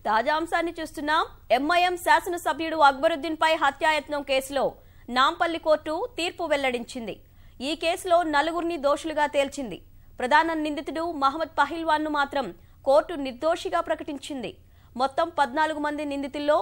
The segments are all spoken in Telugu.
తాజా అంశాన్ని చూస్తున్నాం. ఎంఐఎం శాసనసభ్యుడు అక్బరుద్దీన్ పై హత్యాయత్నం కేసులో నాంపల్లి కోర్టు తీర్పు వెల్లడించింది. ఈ కేసులో నలుగురిని దోషులుగా తేల్చింది. ప్రధాన నిందితుడు మహమ్మద్ పహిల్వాన్ ను మాత్రం కోర్టు నిర్దోషిగా ప్రకటించింది. మొత్తం 14 మంది నిందితుల్లో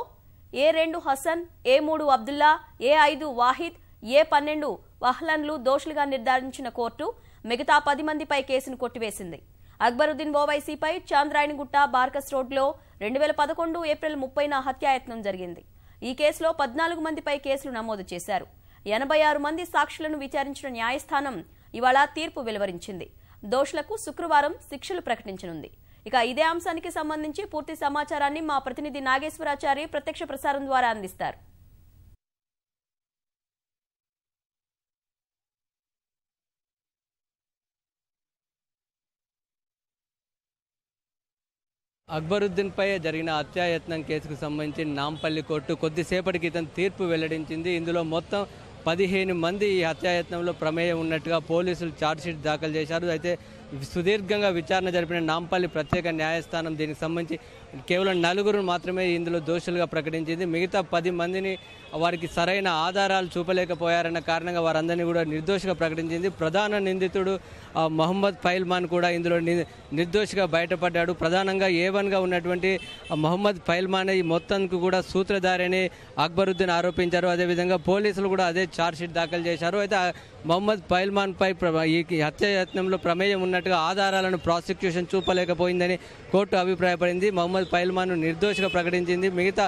ఏ2 హసన్, ఏ3 అబ్దుల్లా, ఏ5 వాహిద్, ఏ12 వహ్లన్లు దోషులుగా నిర్ధారించిన కోర్టు మిగతా 10 మందిపై కేసును కొట్టివేసింది. అక్బరుద్దీన్ ఓవైసీపై చాంద్రాయణగుట్ట బార్కస్ రోడ్లో 2011 ఏప్రిల్ 30న హత్యాయత్నం జరిగింది. ఈ కేసులో 14 మందిపై కేసులు నమోదు చేశారు. 86 మంది సాక్షులను విచారించిన న్యాయస్థానం ఇవాళ తీర్పు వెలువరించింది. దోషులకు శుక్రవారం శిక్షలు ప్రకటించనుంది. ఇక ఇదే అంశానికి సంబంధించి పూర్తి సమాచారాన్ని మా ప్రతినిధి నాగేశ్వరాచారి ప్రత్యక్ష ప్రసారం ద్వారా అందిస్తారు. అక్బరుద్దీన్ పై జరిగిన హత్యాయత్నం కేసుకు సంబంధించి నాంపల్లి కోర్టు కొద్దిసేపటి క్రితం తీర్పు వెల్లడించింది. ఇందులో మొత్తం 15 మంది ఈ హత్యాయత్నంలో ప్రమేయం ఉన్నట్టుగా పోలీసులు ఛార్జ్షీట్ దాఖలు చేశారు. అయితే సుదీర్ఘంగా విచారణ జరిపిన నాంపల్లి ప్రత్యేక న్యాయస్థానం దీనికి సంబంధించి కేవలం 4 మాత్రమే ఇందులో దోషులుగా ప్రకటించింది. మిగతా 10 మందిని వారికి సరైన ఆధారాలు చూపలేకపోయారన్న కారణంగా వారందరినీ కూడా నిర్దోషిగా ప్రకటించింది. ప్రధాన నిందితుడు మహమ్మద్ పైల్మాన్ కూడా ఇందులో నిర్దోషిగా బయటపడ్డాడు. ప్రధానంగా ఏ1గా ఉన్నటువంటి మహమ్మద్ పైల్మాన్ ఈ మొత్తానికి కూడా సూత్రధారిని అక్బరుద్దీన్ ఆరోపించారు. అదేవిధంగా పోలీసులు కూడా అదే ఛార్జ్షీట్ దాఖలు చేశారు. అయితే మహమ్మద్ పైల్మాన్ పై ఈ హత్యాయత్నంలో ప్రమేయం ఉన్నట్టుగా ఆధారాలను ప్రాసిక్యూషన్ చూపలేకపోయిందని కోర్టు అభిప్రాయపడింది. మహమ్మద్ పైల్మాన్ నిర్దోషిగా ప్రకటించింది. మిగతా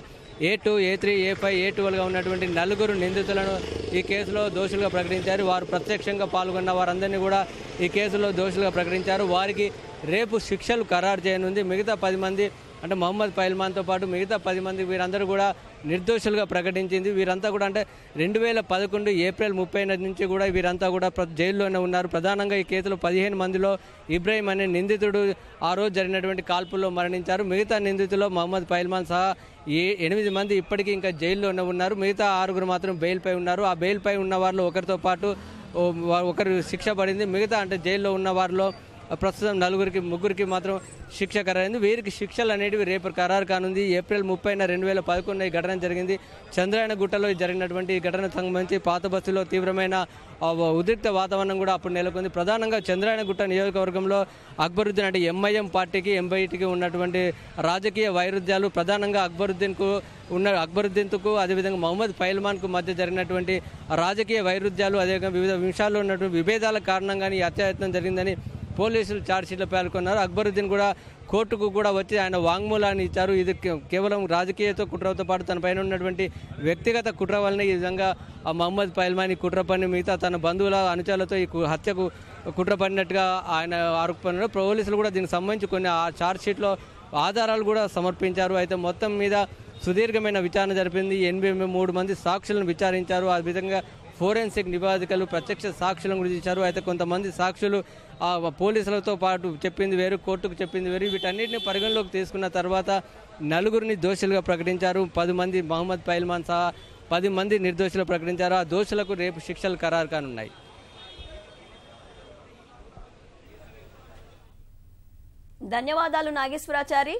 ఏ2, ఏ3, ఏ5, ఏ12గా ఉన్నటువంటి 4 నిందితులను ఈ కేసులో దోషులుగా ప్రకటించారు. వారు ప్రత్యక్షంగా పాల్గొన్న వారందరినీ కూడా ఈ కేసులో దోషులుగా ప్రకటించారు. వారికి రేపు శిక్షలు ఖరారు చేయనుంది. మిగతా 10 మంది అంటే మహమ్మద్ పైల్మాన్తో పాటు మిగతా 10 మంది వీరందరూ కూడా నిర్దోషులుగా ప్రకటించింది. వీరంతా కూడా అంటే 2011 ఏప్రిల్ 30 నుంచి కూడా వీరంతా కూడా జైల్లోనే ఉన్నారు. ప్రధానంగా ఈ కేసులో 15 మందిలో ఇబ్రాహీం అనే నిందితుడు ఆ రోజు జరిగినటువంటి కాల్పుల్లో మరణించారు. మిగతా నిందితుల్లో మహమ్మద్ పైల్మాన్ సహా 8 మంది ఇప్పటికీ ఇంకా జైల్లోనే ఉన్నారు. మిగతా 6 మాత్రం బెయిల్పై ఉన్నారు. ఆ బెయిల్పై ఉన్న వారిలో ఒకరితో పాటు ఒకరు శిక్ష పడింది. మిగతా అంటే జైల్లో ఉన్న వారిలో ప్రస్తుతం 3 మాత్రం శిక్ష ఖరారైంది. వీరికి శిక్షలు అనేటివి రేపు ఖరారు కానుంది. ఏప్రిల్ 30న 2011 ఈ ఘటన జరిగింది. చంద్రాయణగుట్టలో జరిగినటువంటి ఈ ఘటనకు సంబంధించి పాత బస్సులో తీవ్రమైన ఉద్రిక్త వాతావరణం కూడా అప్పుడు నెలకొంది. ప్రధానంగా చంద్రాయణగుట్ట నియోజకవర్గంలో అక్బరుద్దీన్ అంటే ఎంఐఎం పార్టీకి ఎంఐటికి ఉన్నటువంటి రాజకీయ వైరుధ్యాలు ప్రధానంగా అక్బరుద్దీన్కు అదేవిధంగా మహమ్మద్ పైల్మాన్కు మధ్య జరిగినటువంటి రాజకీయ వైరుధ్యాలు అదేవిధంగా వివిధ విషయాల్లో ఉన్నటువంటి విభేదాల కారణంగానే ఈ హత్యాయత్నం జరిగిందని పోలీసులు ఛార్జ్షీట్లో పేర్కొన్నారు. అక్బరుద్దీన్ కూడా కోర్టుకు కూడా వచ్చి ఆయన వాంగ్మూలాన్ని ఇచ్చారు. ఇది కేవలం రాజకీయతో కుట్రతో పాటు తన పైన ఉన్నటువంటి వ్యక్తిగత కుట్ర వలన ఈ విధంగా మహమ్మద్ పైల్మాన్ కుట్ర పని మిగతా తన బంధువుల అనుచరులతో ఈ హత్యకు కుట్ర పడినట్టుగా ఆయన ఆరోపణలు. పోలీసులు కూడా దీనికి సంబంధించి కొన్ని ఆ ఛార్జ్షీట్లో ఆధారాలు కూడా సమర్పించారు. అయితే మొత్తం మీద సుదీర్ఘమైన విచారణ జరిపింది. 83 మంది సాక్షులను విచారించారు. ఆ విధంగా ఫోరెన్సిక్ నివేదికలు ప్రత్యక్ష సాక్షులను గురించి ఇచ్చారు. అయితే కొంతమంది సాక్షులు పోలీసులతో పాటు చెప్పింది వేరు, కోర్టుకు చెప్పింది వేరు. వీటన్నిటిని పరిగణలోకి తీసుకున్న తర్వాత 4 దోషులుగా ప్రకటించారు. 10 మంది మహమ్మద్ పైల్మాన్ సహా 10 మంది నిర్దోషులు ప్రకటించారు. ఆ దోషులకు రేపు శిక్షలు ఖరారు కానున్నాయి. ధన్యవాదాలు నాగేశ్వరాచారి.